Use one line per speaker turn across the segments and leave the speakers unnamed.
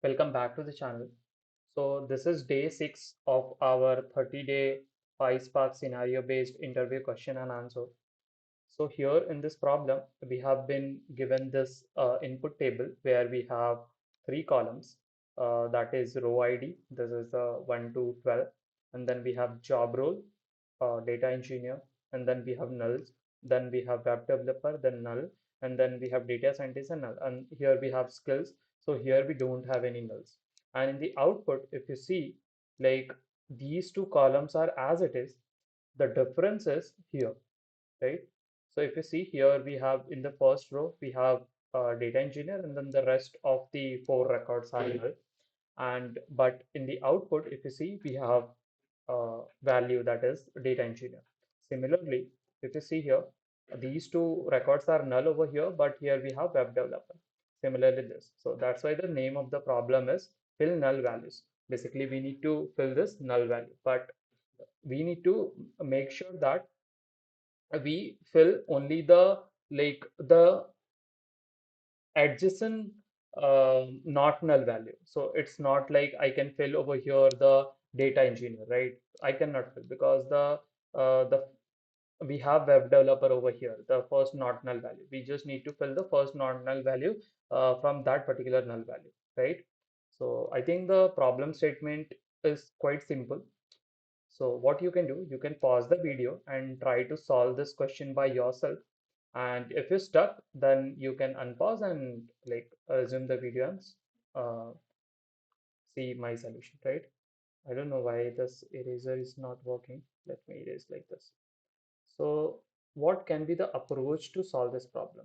Welcome back to the channel. So this is day 6 of our 30-day PySpark scenario-based interview question and answer. So here in this problem, we have been given this input table where we have three columns. That is row ID. This is 1 to 12. And then we have job role, data engineer, and then we have nulls. Then we have web developer, then null, and then we have data scientist and null. And here we have skills. So here we don't have any nulls. And in the output, if you see, like these two columns are as it is, the difference is here, right? So if you see here, we have in the first row, we have data engineer, and then the rest of the four records are null. And but in the output, if you see, we have value that is data engineer. Similarly, if you see here, these two records are null over here, but here we have web developer. Similarly, this. So that's why the name of the problem is fill null values. Basically, we need to fill this null value, but we need to make sure that we fill only the the adjacent not null value. So it's not like I can fill over here the data engineer, right? I cannot fill because the we have web developer over here, the first not null value. We just need to fill the first not null value from that particular null value, right? So I think the problem statement is quite simple. So what you can do, you can pause the video and try to solve this question by yourself. And if you're stuck, then you can unpause and like resume the video and uh, see my solution, right? I don't know why this eraser is not working. Let me erase like this. So what can be the approach to solve this problem?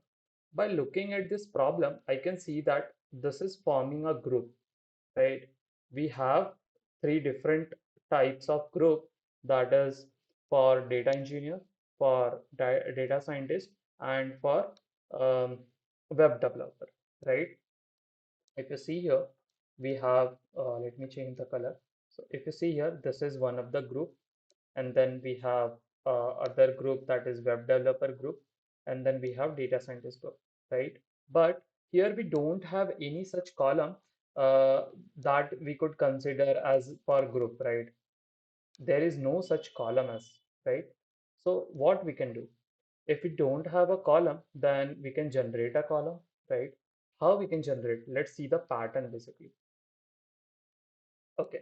By looking at this problem, I can see that this is forming a group, right? We have three different types of group, that is for data engineer, for data scientist, and for um, web developer, right? If you see here, we have, let me change the color. So if you see here, this is one of the group, and then we have other group that is web developer group, and then we have data scientist group, right? But here we don't have any such column that we could consider as for group, right? There is no such column as, right? So what we can do, if we don't have a column, then we can generate a column, right? How we can generate? Let's see the pattern basically. Okay,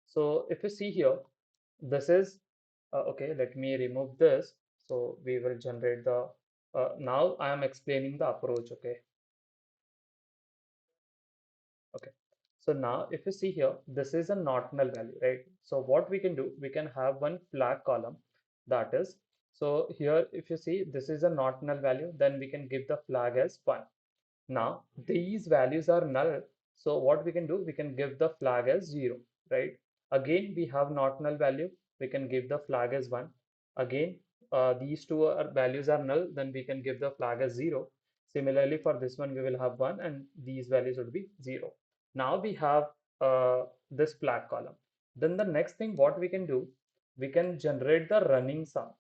so if you see here, this is okay. Let me remove this. So we will generate the now I am explaining the approach. Okay. So now if you see here, this is a not null value, right? So what we can do, we can have one flag column, that is, so here if you see this is a not null value, then we can give the flag as 1. Now these values are null, so what we can do, we can give the flag as 0, right? Again we have not null value, we can give the flag as 1. Again these two values are null, then we can give the flag as 0. Similarly for this one we will have 1 and these values would be 0. Now we have this flag column. Then the next thing what we can do, we can generate the running sum.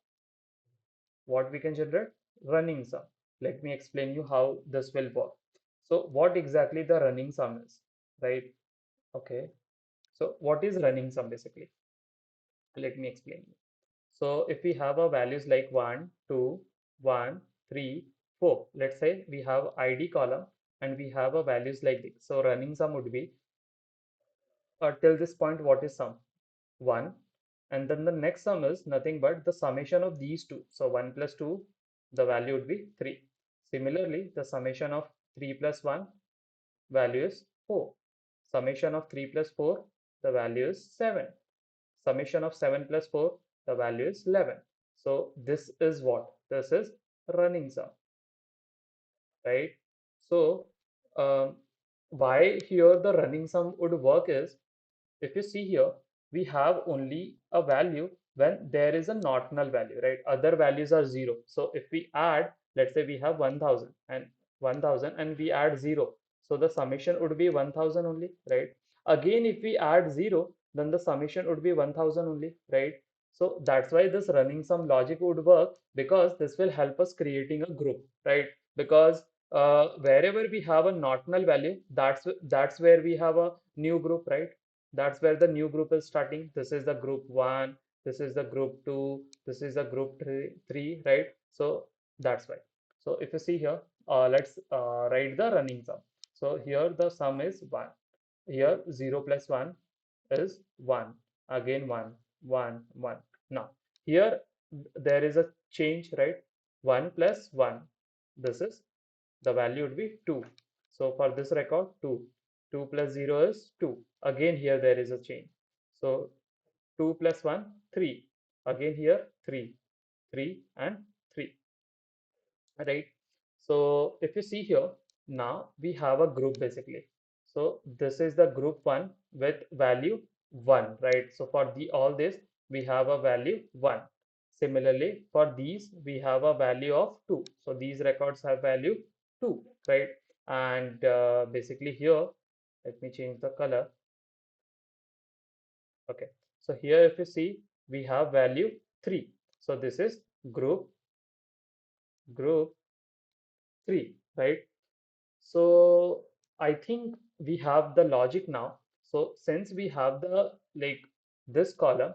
What we can generate? Running sum. Let me explain you how this will work. So what exactly the running sum is, right? Okay. So what is running sum basically? Let me explain you. So if we have a values like 1, 2, 1, 3, 4, let's say we have ID column and we have a values like this. So running sum would be till this point, what is sum? 1. And then the next sum is nothing but the summation of these two. So 1 plus 2, the value would be 3. Similarly, the summation of 3 plus 1 value is 4. Summation of 3 plus 4, the value is 7. Summation of 7 plus 4, the value is 11. So this is what? This is running sum, right? So why here the running sum would work is, if you see here, we have only a value when there is a not null value, right? Other values are 0. So if we add, let's say we have 1000 and we add 0. So the summation would be 1000 only, right? Again, if we add 0, then the summation would be 1000 only, right? So that's why this running sum logic would work, because this will help us creating a group, right? Because wherever we have a not null value, that's where we have a new group, right? That's where the new group is starting. This is the group one, this is the group two, this is the group three, right? So that's why. So if you see here, let's write the running sum. So here the sum is one. Here 0 plus 1 is 1. Again 1, 1, 1. Now here there is a change, right? 1 plus 1. This is the value would be 2. So for this record 2. 2 plus 0 is 2. Again here there is a change. So 2 plus 1, 3. Again here 3. 3 and 3. Right? So if you see here, now we have a group basically. So this is the group one with value 1, right? So for the all this, we have a value 1. Similarly, for these, we have a value of 2. So these records have value 2, right? And basically here, let me change the color. Okay. So here, if you see, we have value 3. So this is group 3, right? So I think we have the logic now. So since we have the like this column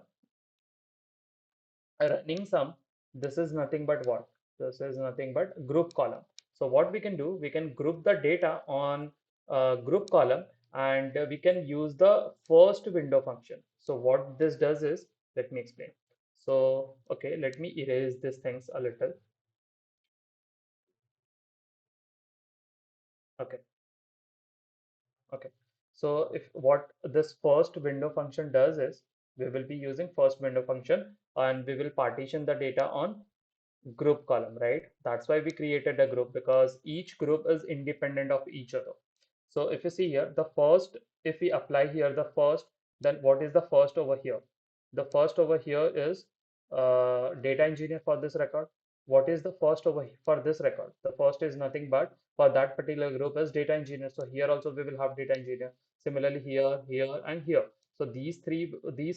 running sum, this is nothing but what? This is nothing but group column. So what we can do, we can group the data on group column and we can use the first window function. So what this does is, let me explain. So, okay, let me erase these things a little. Okay. Okay, so if what this first window function does is we will be using first window function and we will partition the data on group column, right? That's why we created a group because each group is independent of each other. So if you see here, the first, if we apply here the first, then what is the first over here? The first over here is data engineer for this record. What is the first over for this record? The first is nothing but for that particular group is data engineer. So here also we will have data engineer. Similarly here, here, and here. So these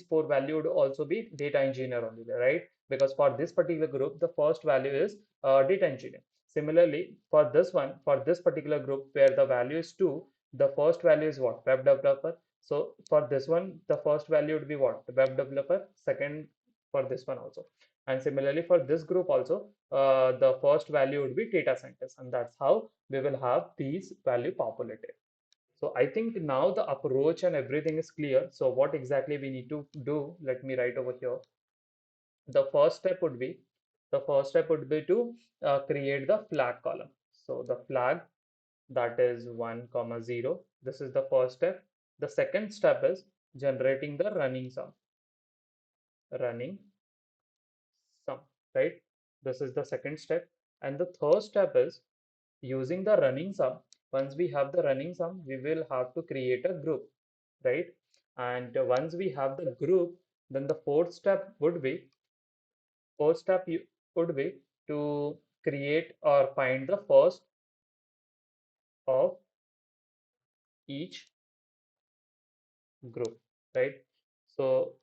four value would also be data engineer only, right? Because for this particular group, the first value is data engineer. Similarly, for this one, for this particular group where the value is 2, the first value is what? Web developer. So for this one, the first value would be what? The web developer. Second for this one also. And similarly for this group also, the first value would be data scientist. And that's how we will have these value populated. So I think now the approach and everything is clear. So what exactly we need to do, let me write over here. The first step would be to create the flag column. So the flag that is 1 comma 0, this is the first step. The second step is generating the running sum, right? This is the second step. And the third step is using the running sum. Once we have the running sum, we will have to create a group, right? And once we have the group, then the fourth step would be to create or find the first of each group, right? So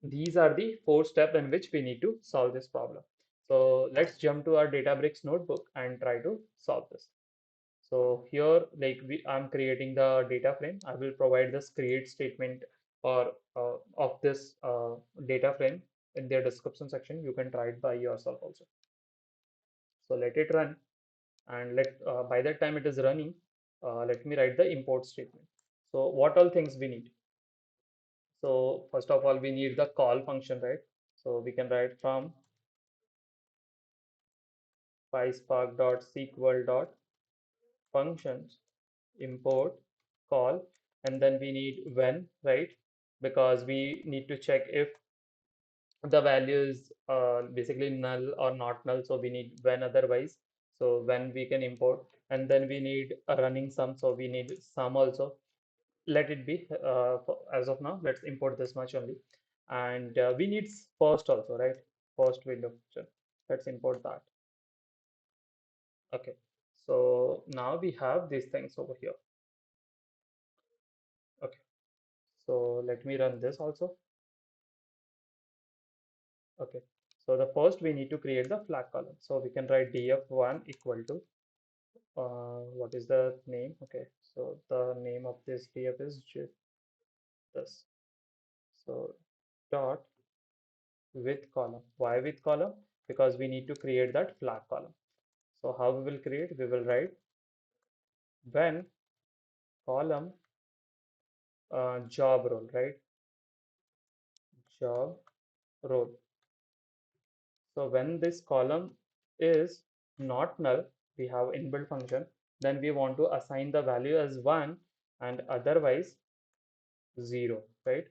these are the four steps in which we need to solve this problem. So let's jump to our Databricks notebook and try to solve this. So here, like I'm creating the data frame. I will provide this create statement or of this data frame in their description section. You can try it by yourself also. So let it run, and let by that time it is running, let me write the import statement. So what all things we need? So first of all, we need the call function, right? So we can write from pyspark.sql.functions import call, and then we need when, right? Because we need to check if the value is basically null or not null, so we need when otherwise. So when we can import, and then we need a running sum, so we need sum also. Let it be as of now, let's import this much only. And we need first also, right? First window function, let's import that. Okay, so now we have these things over here. Okay, so let me run this also. Okay, so the first we need to create the flag column, so we can write df1 equal to What is the name? Okay, so the name of this df is this. So dot with column. Why with column? Because we need to create that flag column. So how we will create? We will write when column job role, right? Job role. So when this column is not null, we have inbuilt function, then we want to assign the value as 1 and otherwise 0, right?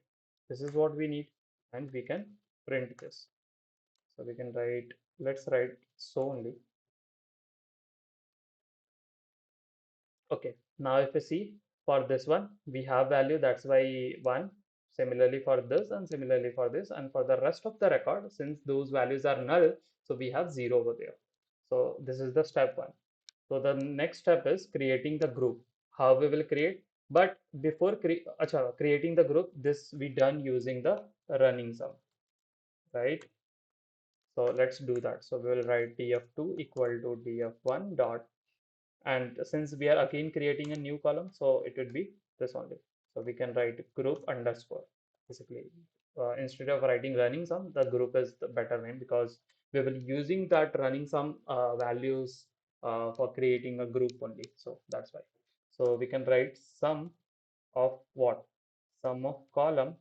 This is what we need, and we can print this. So we can write, let's write so only. Okay, now if you see for this one, we have value, that's why 1. Similarly for this and similarly for this, and for the rest of the record, since those values are null, so we have 0 over there. So this is the step 1. So the next step is creating the group. How we will create? But before creating the group, this we done using the running sum, right? So let's do that. So we will write df2 equal to df1 dot, and since we are again creating a new column, so it would be this only. So we can write group underscore. Basically, instead of writing running sum, the group is the better name because we will using that running sum values for creating a group only. So that's why. So we can write sum of what? Sum of column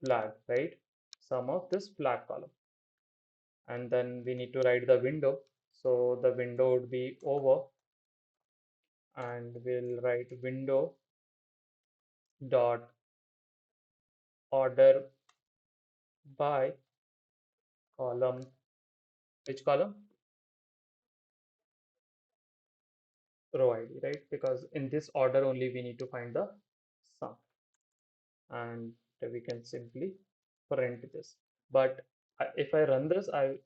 flag, right? Sum of this flag column, and then we need to write the window. So the window would be over, and we'll write window dot order by column. Which column? Row ID, right? Because in this order only we need to find the sum, and we can simply print this. But if I run this, I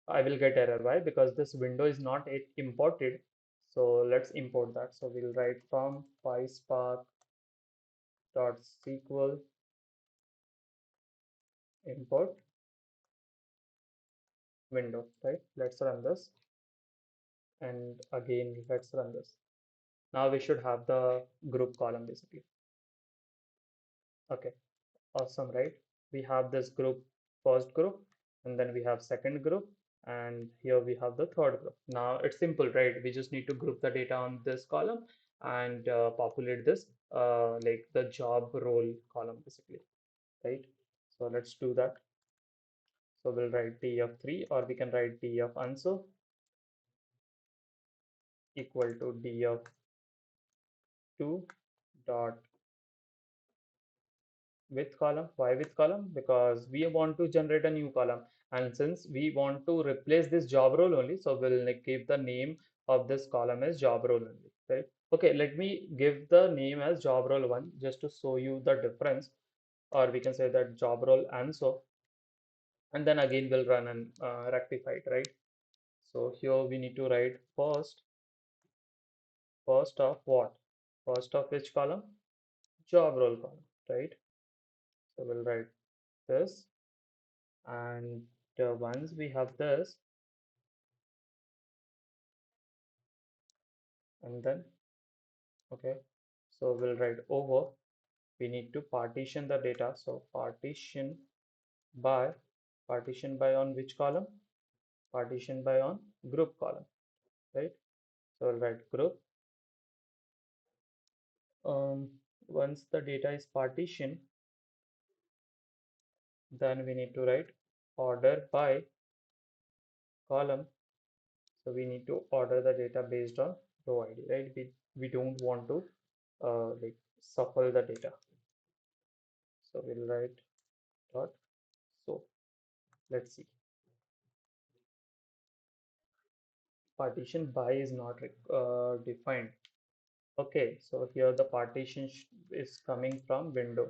will get error. Why? Because this window is not imported. So let's import that. So we'll write from pyspark dot SQL import window, right? Let's run this, and again let's run this. Now we should have the group column basically. Okay, awesome, right? We have this group, first group, and then we have second group, and here we have the third group. Now it's simple, right? We just need to group the data on this column and populate this like the job role column basically, right? So let's do that. So we'll write df3, or we can write df answer equal to df2 dot with column. Why with column? Because we want to generate a new column, and since we want to replace this job role only, so we'll keep the name of this column as job role only, right? Okay, let me give the name as job role 1 just to show you the difference, or we can say that job role answer, and then again we'll run and rectify it, right? So here we need to write first of what? First of which column? Job role column, right? So we'll write this, and once we have this, and then okay, so we'll write over, we need to partition the data. So by partition by on which column? Partition by on group column, right? So we'll write group. Once the data is partitioned, then we need to write order by column. So we need to order the data based on row ID, right? We don't want to like shuffle the data. So we'll write dot. So let's see. Partition by is not defined. Okay, so here the partition is coming from window.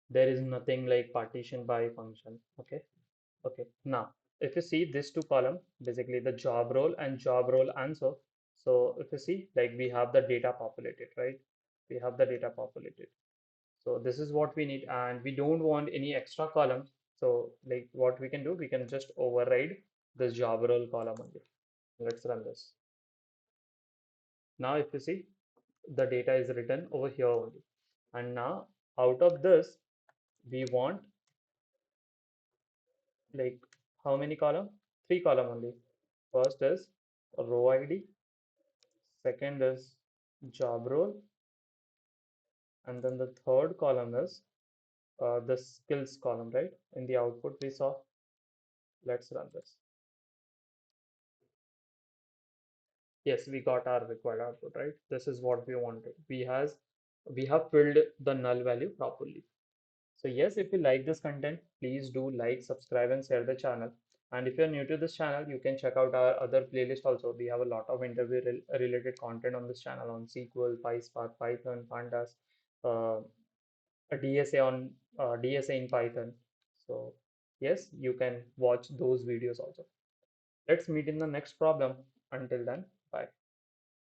There is nothing like partition by function. Okay, okay. Now, if you see these two column, basically the job role and job role answer. So if you see, like we have the data populated, right? We have the data populated. So this is what we need, and we don't want any extra columns. So like what we can do, we can just override this job role column only. Let's run this. Now if you see, the data is written over here only. And now out of this, we want like how many column? Three column only. First is row ID, second is job role, and then the third column is the skills column, right? In the output we saw. Let's run this. Yes, we got our required output, right? This is what we wanted. We have filled the null value properly. So yes, if you like this content, please do like, subscribe, and share the channel. And if you're new to this channel, you can check out our other playlist also. We have a lot of interview related content on this channel on SQL, PySpark, Python, Pandas, uh, a DSA on DSA in Python. So yes, you can watch those videos also. Let's meet in the next problem. Until then, bye.